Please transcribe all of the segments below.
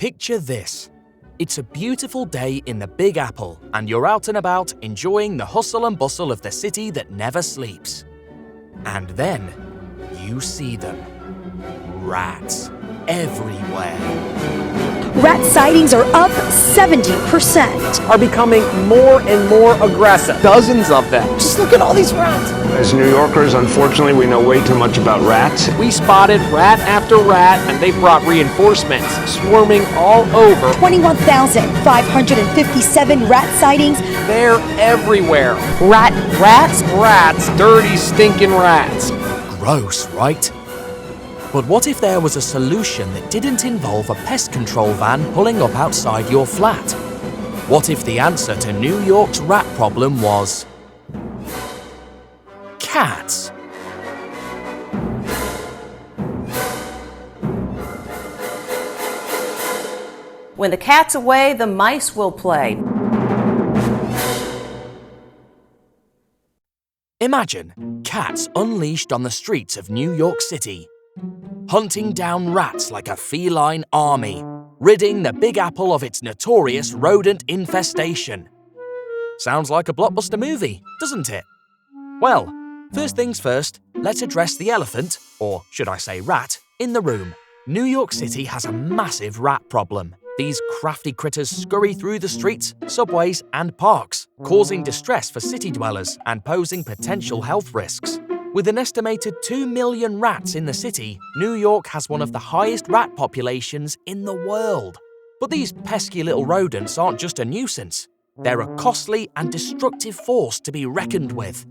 Picture this. It's a beautiful day in the Big Apple, and you're out and about enjoying the hustle and bustle of the city that never sleeps. And then you see them. Rats everywhere. Rat sightings are up 70%. Are becoming more and more aggressive. Dozens of them. Just look at all these rats. As New Yorkers, unfortunately, we know way too much about rats. We spotted rat after rat, and they brought reinforcements, swarming all over. 21,557 rat sightings. They're everywhere. Rats? Rats, dirty, stinking rats. Gross, right? But what if there was a solution that didn't involve a pest control van pulling up outside your flat? What if the answer to New York's rat problem was cats? When the cat's away, the mice will play. Imagine cats unleashed on the streets of New York City, hunting down rats like a feline army, ridding the Big Apple of its notorious rodent infestation. Sounds like a blockbuster movie, doesn't it? Well, first things first, let's address the elephant, or should I say rat, in the room. New York City has a massive rat problem. These crafty critters scurry through the streets, subways, and parks, causing distress for city dwellers and posing potential health risks. With an estimated 2 million rats in the city, New York has one of the highest rat populations in the world. But these pesky little rodents aren't just a nuisance. They're a costly and destructive force to be reckoned with.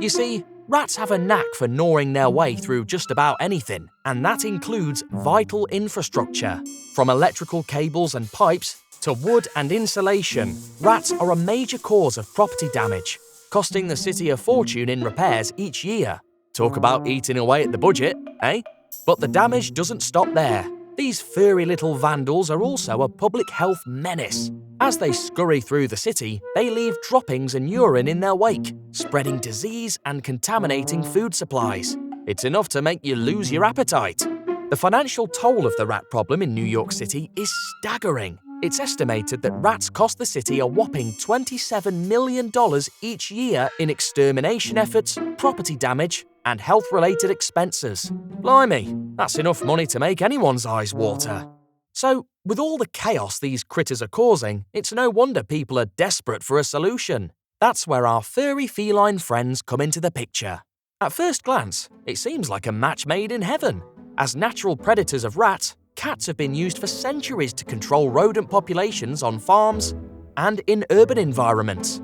You see, rats have a knack for gnawing their way through just about anything, and that includes vital infrastructure. From electrical cables and pipes to wood and insulation, rats are a major cause of property damage, costing the city a fortune in repairs each year. Talk about eating away at the budget, eh? But the damage doesn't stop there. These furry little vandals are also a public health menace. As they scurry through the city, they leave droppings and urine in their wake, spreading disease and contaminating food supplies. It's enough to make you lose your appetite. The financial toll of the rat problem in New York City is staggering. It's estimated that rats cost the city a whopping $27 million each year in extermination efforts, property damage, and health-related expenses. Blimey, that's enough money to make anyone's eyes water. So, with all the chaos these critters are causing, it's no wonder people are desperate for a solution. That's where our furry feline friends come into the picture. At first glance, it seems like a match made in heaven. As natural predators of rats, cats have been used for centuries to control rodent populations on farms and in urban environments.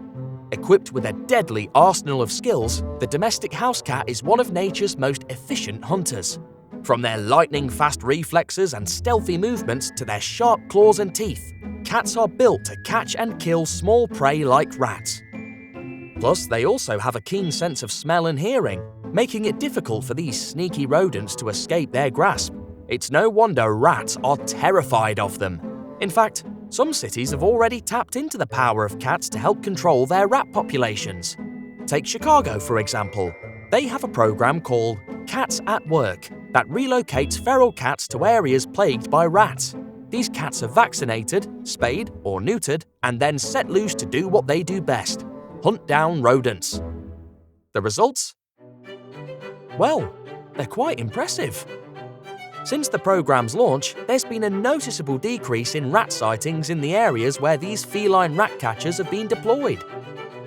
Equipped with a deadly arsenal of skills, the domestic house cat is one of nature's most efficient hunters. From their lightning-fast reflexes and stealthy movements to their sharp claws and teeth, cats are built to catch and kill small prey like rats. Plus, they also have a keen sense of smell and hearing, making it difficult for these sneaky rodents to escape their grasp. It's no wonder rats are terrified of them. In fact, some cities have already tapped into the power of cats to help control their rat populations. Take Chicago, for example. They have a program called Cats at Work that relocates feral cats to areas plagued by rats. These cats are vaccinated, spayed or neutered, and then set loose to do what they do best: hunt down rodents. The results? Well, they're quite impressive. Since the program's launch, there's been a noticeable decrease in rat sightings in the areas where these feline rat catchers have been deployed.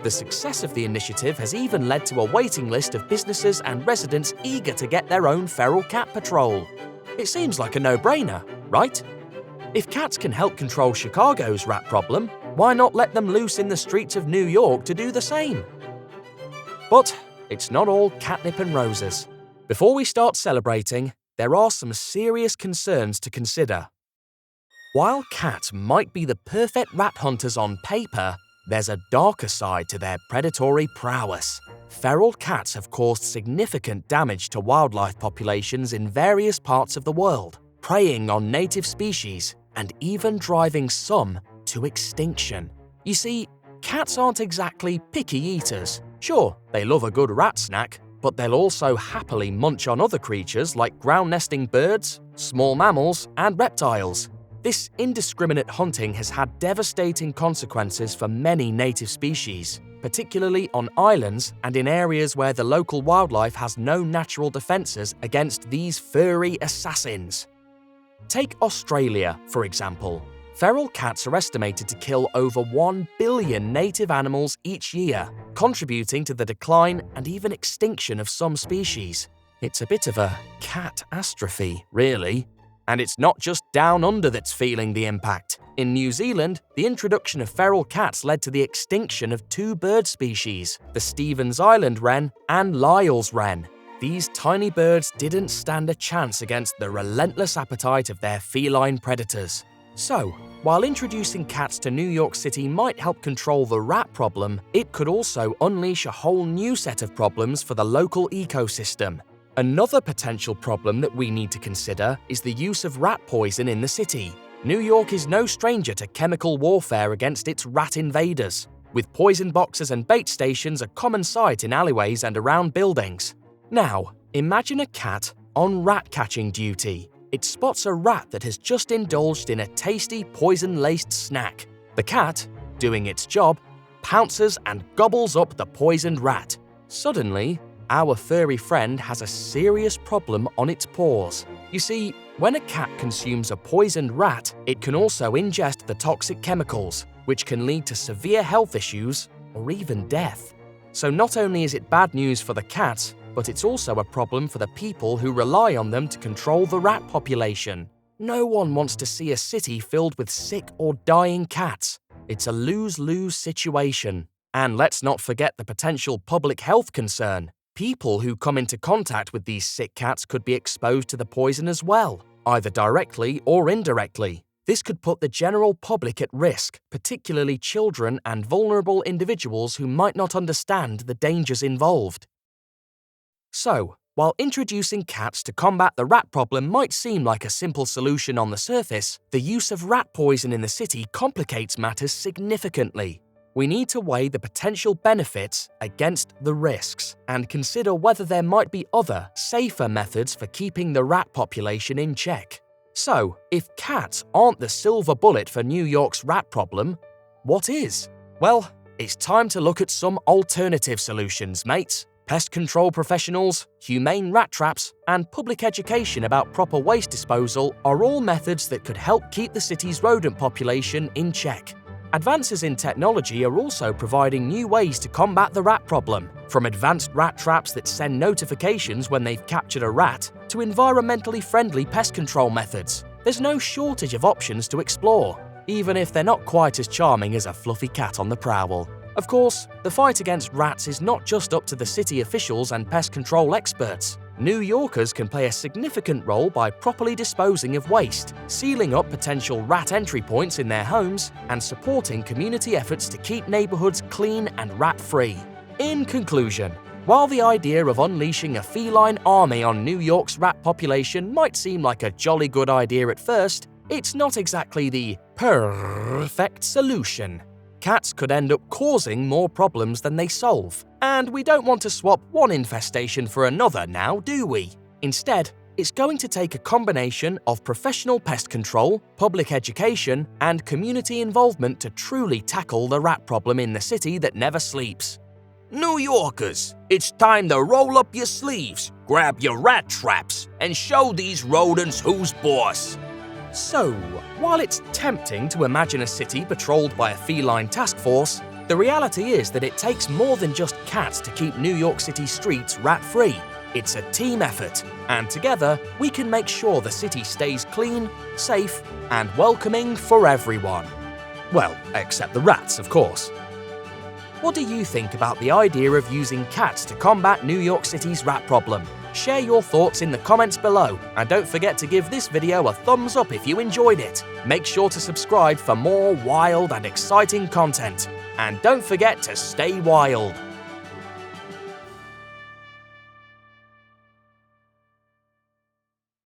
The success of the initiative has even led to a waiting list of businesses and residents eager to get their own feral cat patrol. It seems like a no-brainer, right? If cats can help control Chicago's rat problem, why not let them loose in the streets of New York to do the same? But it's not all catnip and roses. Before we start celebrating, there are some serious concerns to consider. While cats might be the perfect rat hunters on paper, there's a darker side to their predatory prowess. Feral cats have caused significant damage to wildlife populations in various parts of the world, preying on native species and even driving some to extinction. You see, cats aren't exactly picky eaters. Sure, they love a good rat snack, but they'll also happily munch on other creatures like ground-nesting birds, small mammals, and reptiles. This indiscriminate hunting has had devastating consequences for many native species, particularly on islands and in areas where the local wildlife has no natural defenses against these furry assassins. Take Australia, for example. Feral cats are estimated to kill over 1 billion native animals each year, contributing to the decline and even extinction of some species. It's a bit of a catastrophe, really. And it's not just down under that's feeling the impact. In New Zealand, the introduction of feral cats led to the extinction of 2 bird species, the Stevens Island wren and Lyall's wren. These tiny birds didn't stand a chance against the relentless appetite of their feline predators. So, while introducing cats to New York City might help control the rat problem, it could also unleash a whole new set of problems for the local ecosystem. Another potential problem that we need to consider is the use of rat poison in the city. New York is no stranger to chemical warfare against its rat invaders, with poison boxes and bait stations a common sight in alleyways and around buildings. Now, imagine a cat on rat-catching duty. It spots a rat that has just indulged in a tasty poison-laced snack. The cat, doing its job, pounces and gobbles up the poisoned rat. Suddenly, our furry friend has a serious problem on its paws. You see, when a cat consumes a poisoned rat, it can also ingest the toxic chemicals, which can lead to severe health issues or even death. So not only is it bad news for the cat, but it's also a problem for the people who rely on them to control the rat population. No one wants to see a city filled with sick or dying cats. It's a lose-lose situation. And let's not forget the potential public health concern. People who come into contact with these sick cats could be exposed to the poison as well, either directly or indirectly. This could put the general public at risk, particularly children and vulnerable individuals who might not understand the dangers involved. So, while introducing cats to combat the rat problem might seem like a simple solution on the surface, the use of rat poison in the city complicates matters significantly. We need to weigh the potential benefits against the risks and consider whether there might be other, safer methods for keeping the rat population in check. So, if cats aren't the silver bullet for New York's rat problem, what is? Well, it's time to look at some alternative solutions, mates. Pest control professionals, humane rat traps, and public education about proper waste disposal are all methods that could help keep the city's rodent population in check. Advances in technology are also providing new ways to combat the rat problem, from advanced rat traps that send notifications when they've captured a rat, to environmentally friendly pest control methods. There's no shortage of options to explore, even if they're not quite as charming as a fluffy cat on the prowl. Of course, the fight against rats is not just up to the city officials and pest control experts. New Yorkers can play a significant role by properly disposing of waste, sealing up potential rat entry points in their homes, and supporting community efforts to keep neighborhoods clean and rat-free. In conclusion, while the idea of unleashing a feline army on New York's rat population might seem like a jolly good idea at first, it's not exactly the perfect solution. Cats could end up causing more problems than they solve, and we don't want to swap one infestation for another now, do we? Instead, it's going to take a combination of professional pest control, public education, and community involvement to truly tackle the rat problem in the city that never sleeps. New Yorkers, it's time to roll up your sleeves, grab your rat traps, and show these rodents who's boss. So, while it's tempting to imagine a city patrolled by a feline task force, the reality is that it takes more than just cats to keep New York City streets rat-free. It's a team effort, and together we can make sure the city stays clean, safe, and welcoming for everyone. Well, except the rats, of course. What do you think about the idea of using cats to combat New York City's rat problem? Share your thoughts in the comments below, and don't forget to give this video a thumbs up if you enjoyed it. Make sure to subscribe for more wild and exciting content. And don't forget to stay wild.